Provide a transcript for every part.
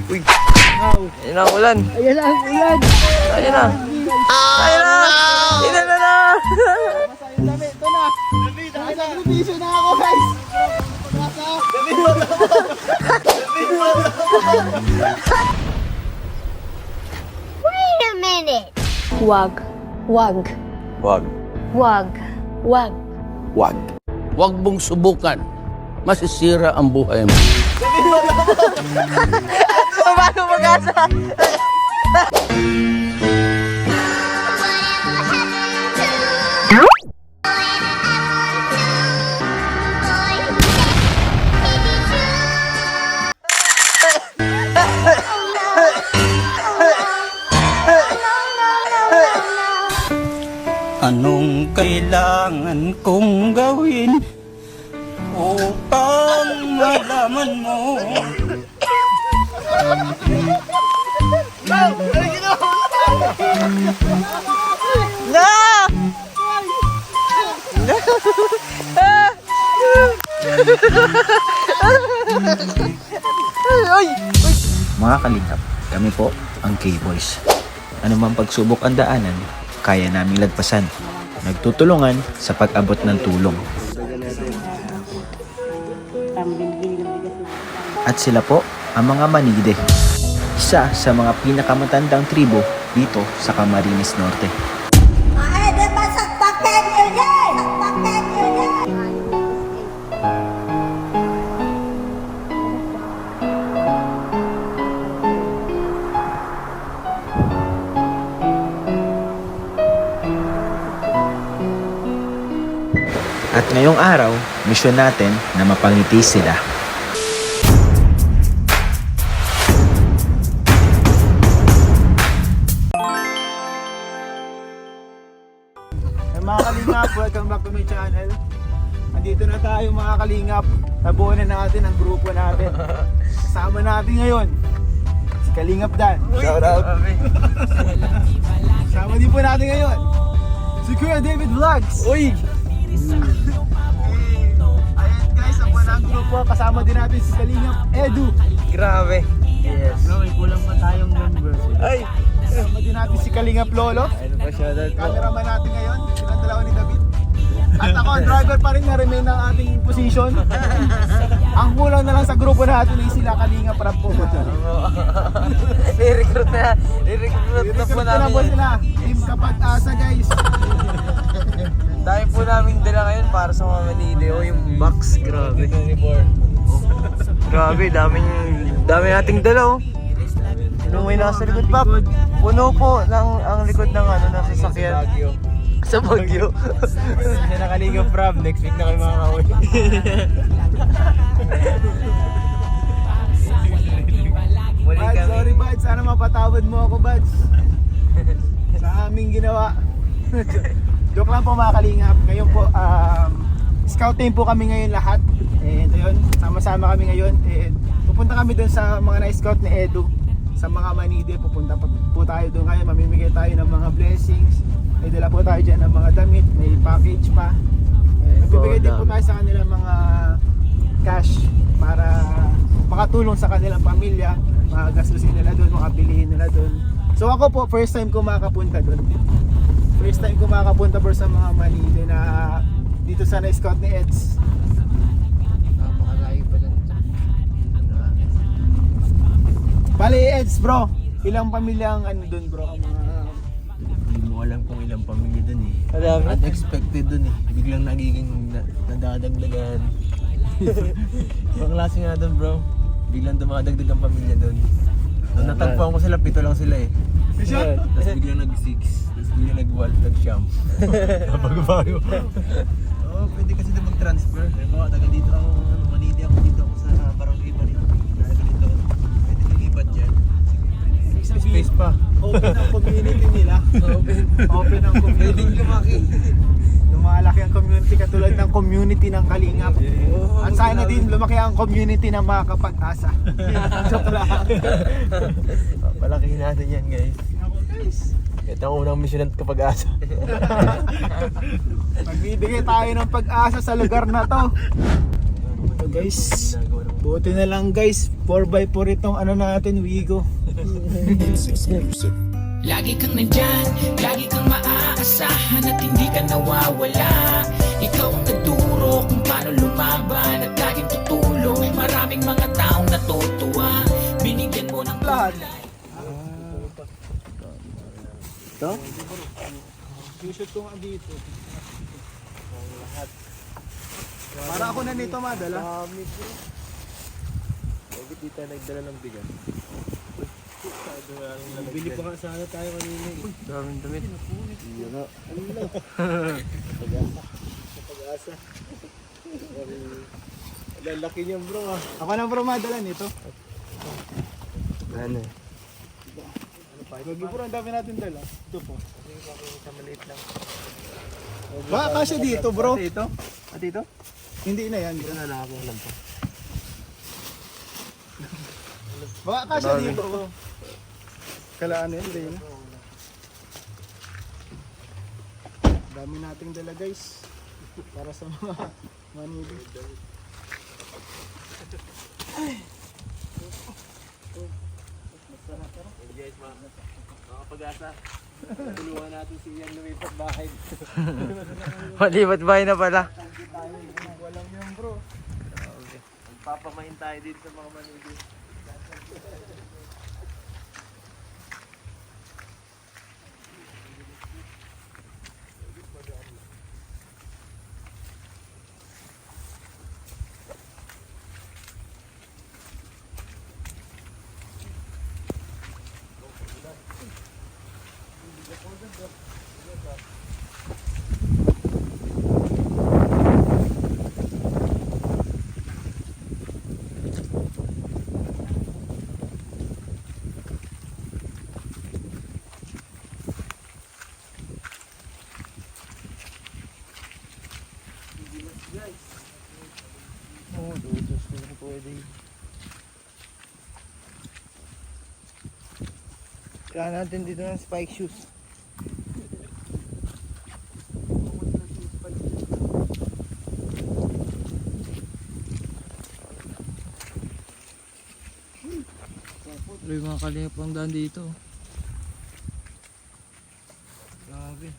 Uy! Ayun na ang ulan! Ayan na ang ulan! Ayun na! Ayun na! Ayun na na! Masayang dami, ito na! Nakasakripisyo na ako guys! Wait a minute. Wag. Wag. Wag! Wag. Wag. Wag! Huwag mong subukan. Masisira ang buhay mo. Paano mag-asa? Anong kailangan kong gawin upang malaman mo? No! Ay! Mga kalingap, kami po ang K-Boys. Ano mang pagsubok ang daanan, kaya naming lagpasan. Nagtutulungan sa pag-abot ng tulong. At sila po ang mga Manide, isa sa mga pinakamatandang tribo dito sa Camarines Norte. At ngayong araw, misyon natin na mapangiti sila. Mga kalingap, welcome back to my channel. Andito na tayo mga kalingap. Nabuo na natin ang grupo natin. Kasama natin ngayon si Kalingap Dan. Shout out! Kasama din po natin ngayon si Kuya David Vlogs. Uy! Ayan guys, ang buwan ng grupo. Kasama din natin si Kalingap Edu. Grabe! Yes! Kulang pa tayong members. Ay! Kasama din natin si Kalingap Lolo. Ano pa shout out po? Cameraman natin ngayon, silang dalawa ni David. At ako, ang driver pa rin na remain ng ating position. Ang kulang na lang sa grupo natin ay sila Kalingap Rap po. I-recruit na! I-recruit na po I-recruit na po namin! sila. Team Kapag-asa guys. Dami po namin dala ngayon para sa mga Manide. O yung box, grabe. 24. Grabe, dami nating dala oh. Nung may nasa likod pa, puno po ang likod ng ano, ng sasakyan. Sa Baguio. Hindi na Kalingap Rap. Next week na kayo makakauwi. Muli Bad, kami. sorry Bad. Sana mapatawad mo ako Bad. Sa aming ginawa. Joke lang po mga Kalingap. Ngayon po, scout team po kami ngayon lahat. And ayun, sama-sama kami ngayon. And pupunta kami dun sa mga na-scout ni Edu. Sa mga Manide, pupunta po tayo doon ngayon. Mamimigay tayo ng mga blessings. May dala po tayo dyan ng mga damit. May package pa. Magbibigay din po tayo sa kanilang mga cash para makatulong sa kanilang pamilya. Magastusin nila doon, makabilihin nila doon. So ako po, first time ko makapunta doon. First time ko makapunta po sa mga Manide na dito sa na-scout ni Eds. Bali Eds bro, ilang pamilya ang ano doon bro? Hindi mo alam kung ilang pamilya dun eh. Madami. Unexpected dun eh. Biglang nagiging nadadagdagan. Ibang klase nga dun bro. Biglang dumadagdag ang pamilya dun. Nung natagpuan ko sila, 7 lang sila eh. Tapos biglang nag-6. Tapos biglang nag-12, nag-siyam. Nabago-bago. Oo, pwede kasi din mag-transfer. Halimbawa, taga dito ako, Manide ako dito ako sa Barangay Barito. Taga dito ako. Pwede mag-ibat dyan. Space pa. Open ang community nila. Open ang community. lumaki. Lumalaki ang community katulad ng community ng Kalingap. At sana din lumaki ang community ng mga Kapag-asa. Joke lang. Palakihin natin yan guys. Ako guys. Ito ang unang mission ng Kapag-asa. Magbibigay tayo ng pag-asa sa lugar na to. Ito guys. Ginagawa ng Buti na lang guys, 4x4 itong ano natin, Wigo. Lagi kang nandyan, lagi kang maaasahan at hindi ka nawawala. Ikaw ang nagturo kung paano lumaban at laging tutulong. Maraming mga taong natutuwa, binigyan mo ng Lahat. Ito? T-shirt ko nga dito. Para ako na nito madala. Bakit di tayo nagdala ng bigas? Bili pa nga sana tayo kanina. Daming damit. Pag-asa. Lalaki niyo bro ah. Ako na bro madala nito. Ano? Gagi bro, ang dami natin dala. Ito po. Sa maliit lang. Baka kasya dito bro. Dito? At dito? Hindi na yan bro. Ano na ako alam pa. Baka kasya dito bro. Kalaan yun rin. Dami nating dala guys. Para sa mga manili. Guys, mga pag-asa. Tulungan natin si Ian lumipat bahay. Malibat bahay na pala. Walang yan bro. Magpapamain tayo dito sa mga manili. Oo, dudos ko na pwede. Kailangan natin dito ng spike shoes. Pero yung mga kalingap ang daan dito. Grabe.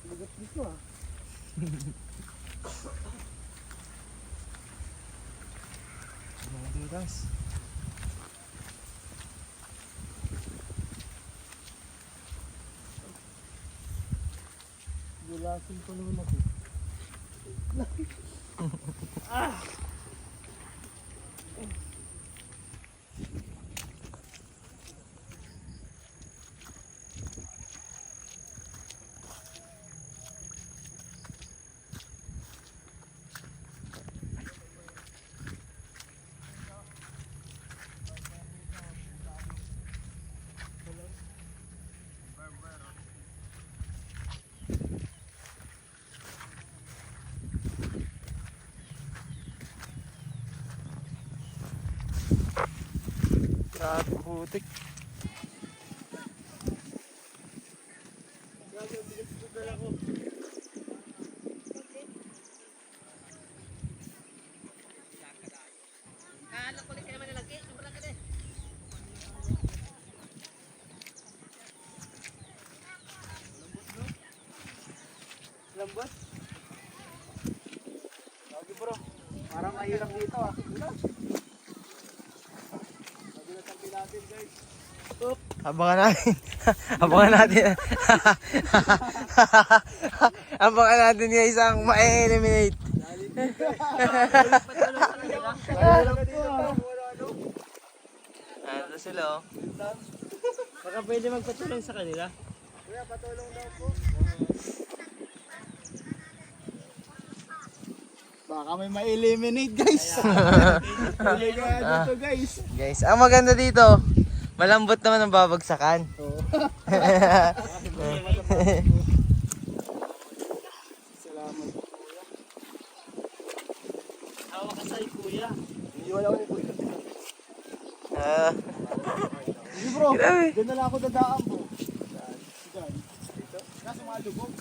Lugat dito ah. Mga dudas. Gulasin ko naman ako. Grabe putik. Lambot. Lagi bro. Parang mahirap dito ah. Abangan natin. Abangan natin. Abangan natin guys ang ma-eliminate. Ano sila oh. Baka pwede magpatulong sa kanila. Kuya, patulong daw po. Baka may ma-eliminate guys. Huli ka dito guys. Guys, ang maganda dito, malambot naman ang babagsakan. Salamat. Hawak ka sa'yo, kuya. Hindi wala ko ni Kuya. Ah, Hindi bro, Grabe. doon na lang ako dadaan bro. Saan? Dito? Kaso mga lubog.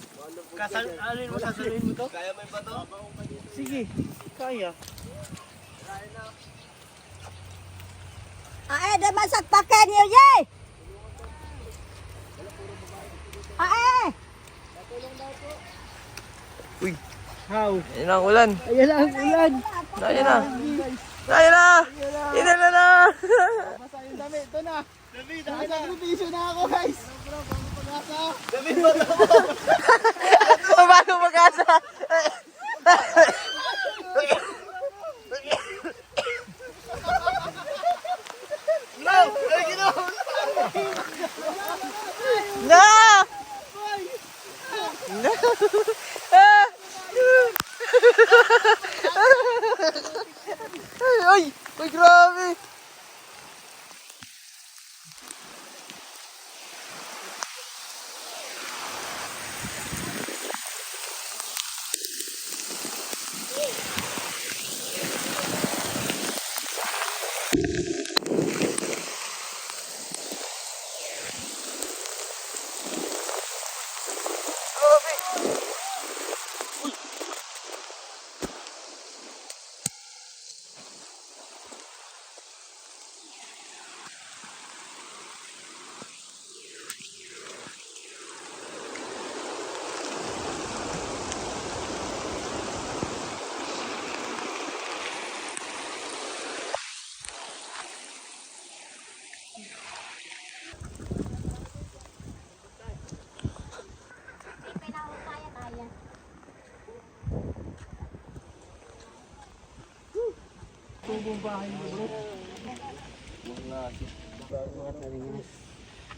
Alin mo, sasaluhin mo to? Kaya mo yung bato? sige, kaya. Ay, daman sakpakan niyo, Jay! Ay! Uy, How? ayun na ang ulan. Ayan ang ulan. Ayun na. Ayun na. Inala na. Basa yung dami. Ito na. Nakasakripisyo na ako guys. Bago mag-asa. No! No! Ay! Ay, grabe!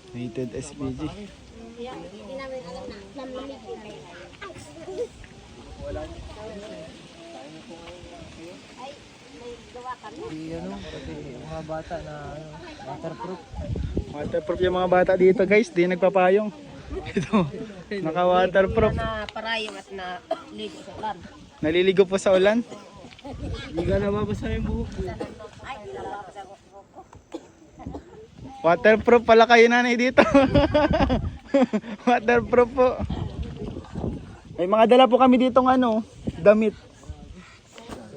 Rated SPG. Mga bata na waterproof. Waterproof yung mga bata dito guys. Di nagpapayong. Ito. Naka-waterproof. Parayong at naligo sa ulan. Naliligo po sa ulan. Hindi ka nababasa yung buhok. Waterproof pala kayo nanay dito. Waterproof po. May mga dala po kami ditong damit.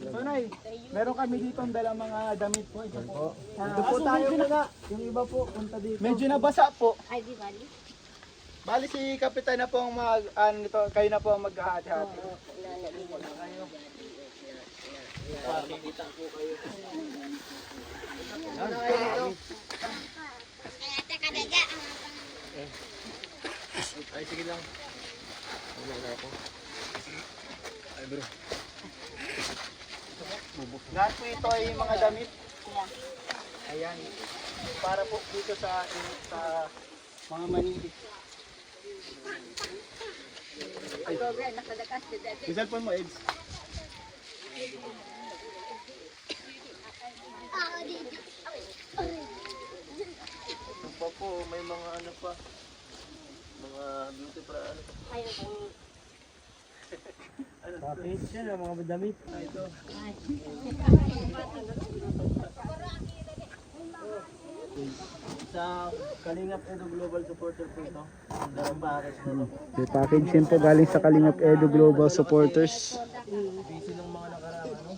Tunay, meron kami ditong dala mga damit po. Ito po. Ito po tayo muna. Yung iba po, punta dito. Medyo nabasa po. Ay, di bali. Bali si Kapitan na po ang kayo na po ang maghahati-hati. Ay, sige lang. Lahat po ito ay mga damit. Ayan. Para po dito sa mga manili. Ay. Yung cellphone mo, Eds. Ano pa po, may mga ano pa. Mga beauty para ano pa. Package yan, mga damit. Ito. Sa Kalingap Edo Global Supporter po ito. Ang darang pares na ito. May package yun po galing sa Kalingap Edu Global Supporters. Busy ng mga nakaraan. Ano?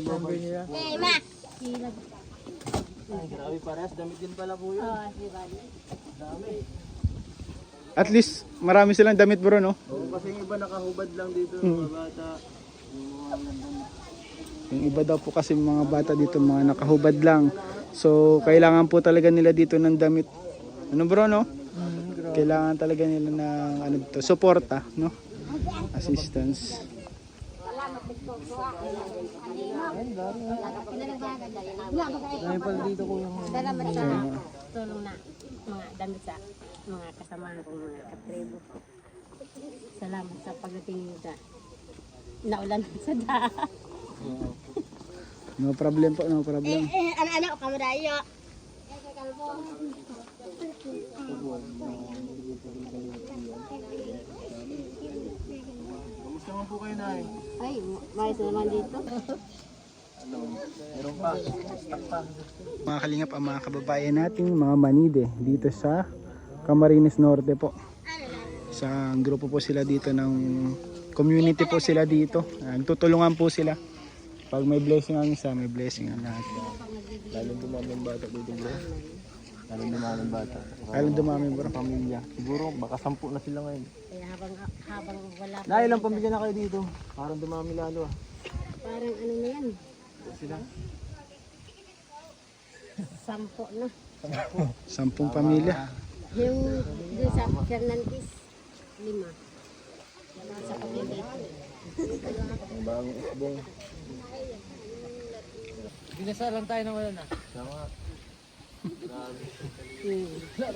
Number nila. Ay, grabe pares. Damit din pala po yun. Dami. At least marami silang damit bro, no? Oo, kasi yung iba nakahubad lang dito. Mga bata. Yung iba daw po kasi mga bata dito mga nakahubad lang. So kailangan po talaga nila dito ng damit. Ano bro, no? Kailangan talaga nila ng dito, suporta, no? Assistance. Dahil pala dito ko yung Salamat sa tulong na mga damit sa mga kasamahan kong mga katribo. Salamat sa pagdating nito. Naulan sa daan. No problem po, no problem. Ano-ano, kamadayo. Kamusta naman po kayo na eh? Ay, mais naman dito. Meron pa. Stock pa. Mga kalingap ang mga kababayan natin, mga manide dito sa Camarines Norte po. Isang grupo po sila dito ng community po sila dito. Nagtutulungan po sila. Pag may blessing ang isa, may blessing ang lahat. Lalong dumami ang bata dito bro. Lalong dumami ang bata. Kailan dumami bro? Pamilya. Siguro baka 10 na sila ngayon. Kaya habang wala pa. Na ilang pamilya na kayo dito? Parang dumami lalo ah. Parang ano na yan. Sila? 10 na. 10 pamilya. Yung doon sa Fernandez, 5. Sa pamilya ito. Ang bagong usbong. Binasalan tayo ng wala na. Sama.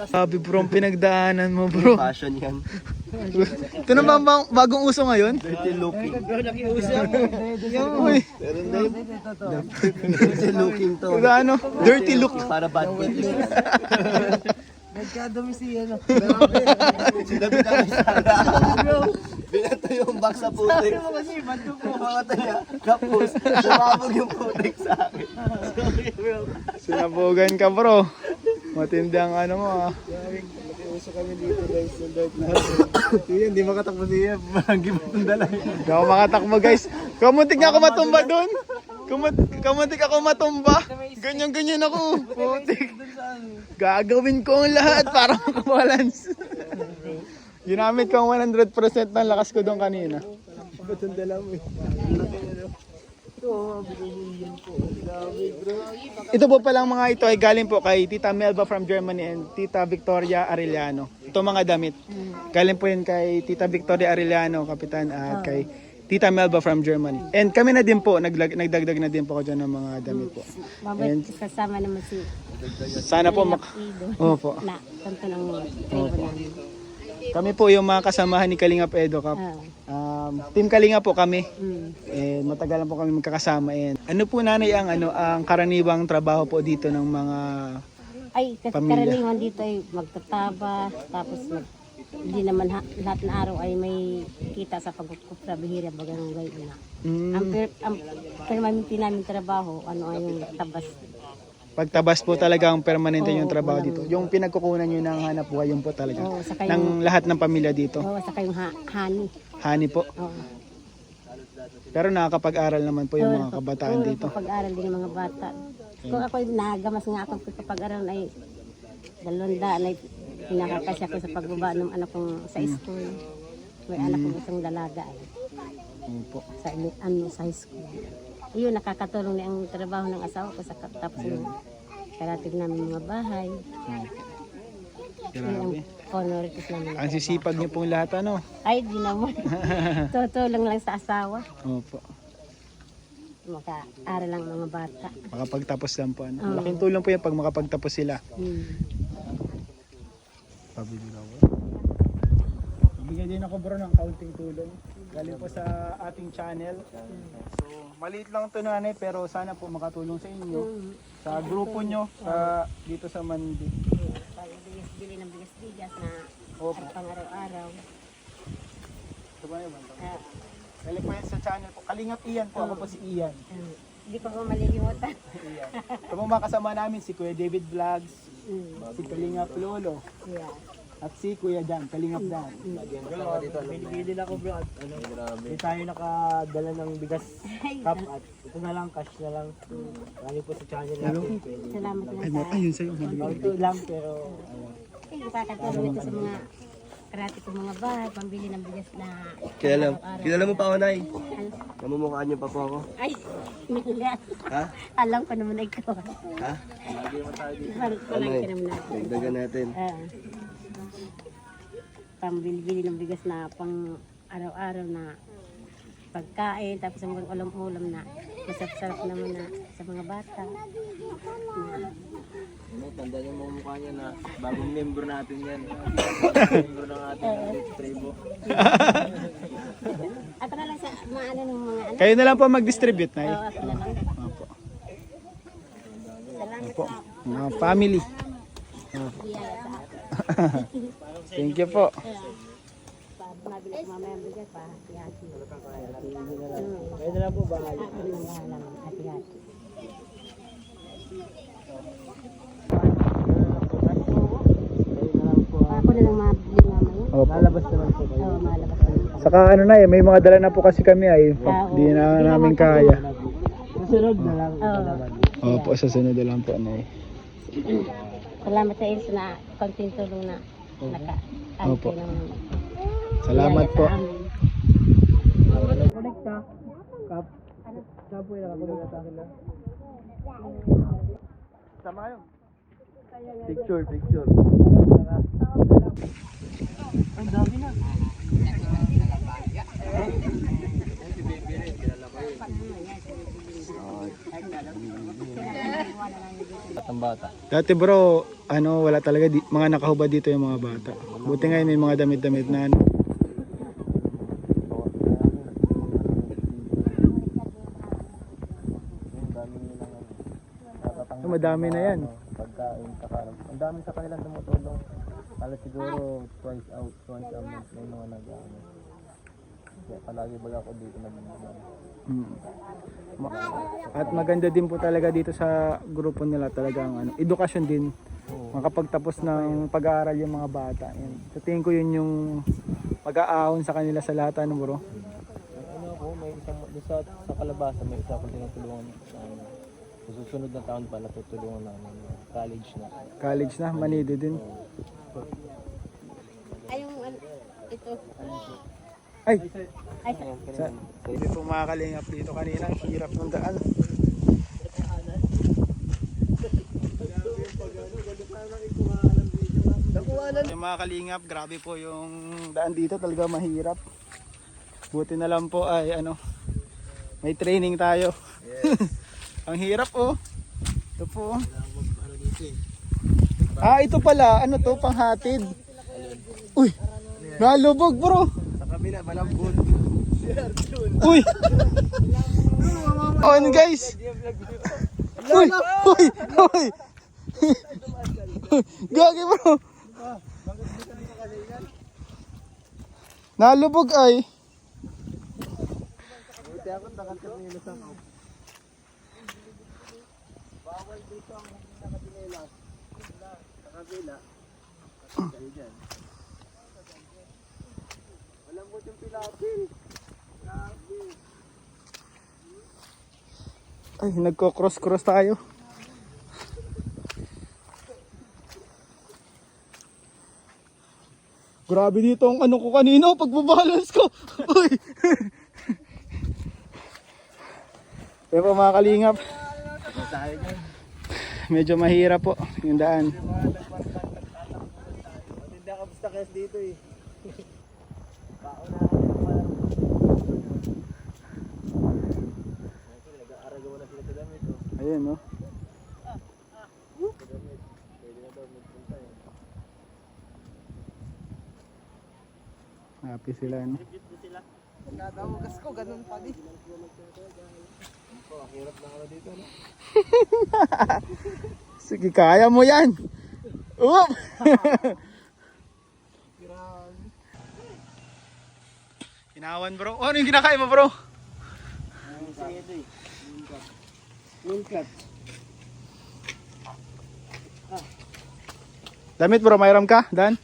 Sabi bro, ang pinagdaanan mo bro. Passion yan. Ito na ba ang bagong uso ngayon? Dirty looking. Uy, Meron din. Dirty looking to. ano? Dirty look. Para bad bitch. Nagkadami si ano. Sinabi namin sana. Binato yung box sa putik. Mamatay niya. Tapos, sumabog yung putik sa akin. Sinabugan ka bro. Matindi ang ano mo ah. Nakiuso kami dito guys. Yung dark na. Siya, hindi makatakbo siya. Mahagi mo itong dala. Hindi ako makatakbo guys. Kamuntik nga ako matumba doon. Kamuntik ako matumba. Ganyan ako. Putik. Gagawin ko ang lahat para makabalance. Ginamit ko ang 100% ng lakas ko doon kanina. Ba't ang dala mo eh? Ito po palang mga ito ay galing po kay Tita Melba from Germany and Tita Victoria Arellano. Ito mga damit. Galing po yun kay Tita Victoria Arellano, Kapitan, at kay Tita Melba from Germany. And kami na din po, nagdagdag na din po ako dyan ng mga damit po. Mabait kasama naman si Sana po Ido. Opo. Na, tanto ng tribo namin. Kami po yung mga kasamahan ni Kalingap Edo Kap. Team Kalinga po kami. Matagal na po kami magkakasama. Ano po nanay ang karaniwang trabaho po dito ng mga Ay, kasi pamilya? karaniwan dito ay magtataba, tapos hindi naman lahat na araw ay may kita sa pagkukup sa bihira bagang gayon na. Ang permanente namin trabaho, ano ay yung tabas. pagtabas po talaga ang permanente yung trabaho dito? Yung pinagkukunan nyo ng hanap buhay, yun po talaga? Oo, saka Ng lahat ng pamilya dito? Oo, saka yung hani. Hani po? Oo. Pero nakakapag-aral naman po yung mga kabataan Oo, dito. Kapag-aral din ng mga bata. Kung ako nagamas nga ako kapag-aral ay 200 ay pinakakasya ko sa pagbaba ng anak kong sa school. May anak kong isang dalaga ay Opo. sa high school. Iyon, nakakatulong na ang trabaho ng asawa ko sa tapos ng karating namin mga bahay. Grabe. Honorities namin. Ang sisipag niyo pong lahat ano? Ay, di naman. Tutulong lang sa asawa. Opo. Maka-aral lang mga bata. Makapagtapos lang po. Ano? Laking tulong po yan pag makapagtapos sila. Pabili na ako. Bigyan din ako bro ng kaunting tulong. Galing po sa ating channel. So, maliit lang ito nanay pero sana po makatulong sa inyo. Sa grupo nyo, dito sa Mandi. Bili ng bigas-bigas na Opo. pang-araw-araw. Ito ba yun? Galing po yan sa channel po. Kalingap Ian po. Ako po si Ian. Hindi ko malilimutan. Ian. Ito po mga kasama namin si Kuya David Vlogs, si Kalingap Lolo, Yeah. at si Kuya Dan, Kalingap Dan. Binibili ako bro at ano, hindi tayo nakadala ng bigas cup at ito na lang, cash na lang. Marami po sa channel natin. Salamat lang sa... Ayun sa'yo. Ito lang pero ano. Nakakatulong ito sa mga karati kong mga bahay, pambili ng bigas na Kilala mo pa ako, Nay? Namumukhaan niyo pa po ako. Ay, nila. Ha? Alam ko naman na ikaw. Ha? Walang naman natin. Dagdagan natin. Pambili ng bigas na pang araw-araw na pagkain, tapos ang ulam-ulam na masarap-sarap naman na sa mga bata. Tanda niyo mga mukha niya na bagong member natin yan. Member ng ating tribo. Ako na lang sa maano ng mga ano. Kayo na lang po mag-distribute na Oo, ako na lang. Opo. Salamat Opo. sa Mga family. biyaya sa akin. Thank you po. Mabili ko mamaya ang bigas pa, hati-hati. Kaya na lang po ba? Ako na lang, hati-hati. Ako na lang mabili mamaya. Opo. Lalabas naman po kayo. Oo, malabas na lang. Saka ano na may mga dala na po kasi kami ay. Di na namin kaya. susunod na lang. Oo. Opo, sa sunod na lang po, Nay. Salamat sa Ilse na konting tulong na Opo. naka-antay ng Salamat biyaya po. sa amin. Picture. Batang bata. Dati bro, wala talaga mga nakahubad dito yung mga bata. Buti ngayon may mga damit-damit na ano. Madami na yan. Pagkain, kakarap. Ang dami sa kanilang tumutulong. Kala siguro twice a month may mga nag-ano. Kaya palagi baga ako dito At maganda din po talaga dito sa grupo nila talagang edukasyon din. Makapagtapos ng pag-aaral yung mga bata. Yan. Sa tingin ko yun yung mag-aahon sa kanila sa lahat, ano bro? May isang sa Kalabasa, may isa akong tinutulungan. Sa susunod na taon pa natutulungan namin. College na. Manido din. Ay, yung ito. Ay! Ay, Hindi po makakalingap dito kanina. Ang hirap ng daan. Yung mga kalingap, grabe po yung daan dito. Talaga mahirap. Buti na lang po ay may training tayo. Ang hirap oh. Ito po. Ito pala. Ano to? Panghatid. Uy! Nalubog bro! Sa kabila, malambot. Uy! On guys! Uy! Uy! Uy! Gagi bro! Nalubog ay. Buti ako, nakatinelas ako. Bawal dito ang nakatinelas. Sa kabila. Kasi dyan. Malambot yung pilapil. Ay, nagko-cross tayo. Grabe dito ang ko kanina, pagbabalance ko. Uy! Kaya po mga kalingap. Medyo mahirap po yung daan. Hindi ako basta kasi dito eh. Ayun no. Happy sila no. Nagdadawagas ko, ganun pa din. Hirap na ako dito no. Sige, kaya mo yan. Uwap! Ginawan bro. Ano yung kinakain mo bro? Mooncat. Damit bro, mayroon ka? Dan?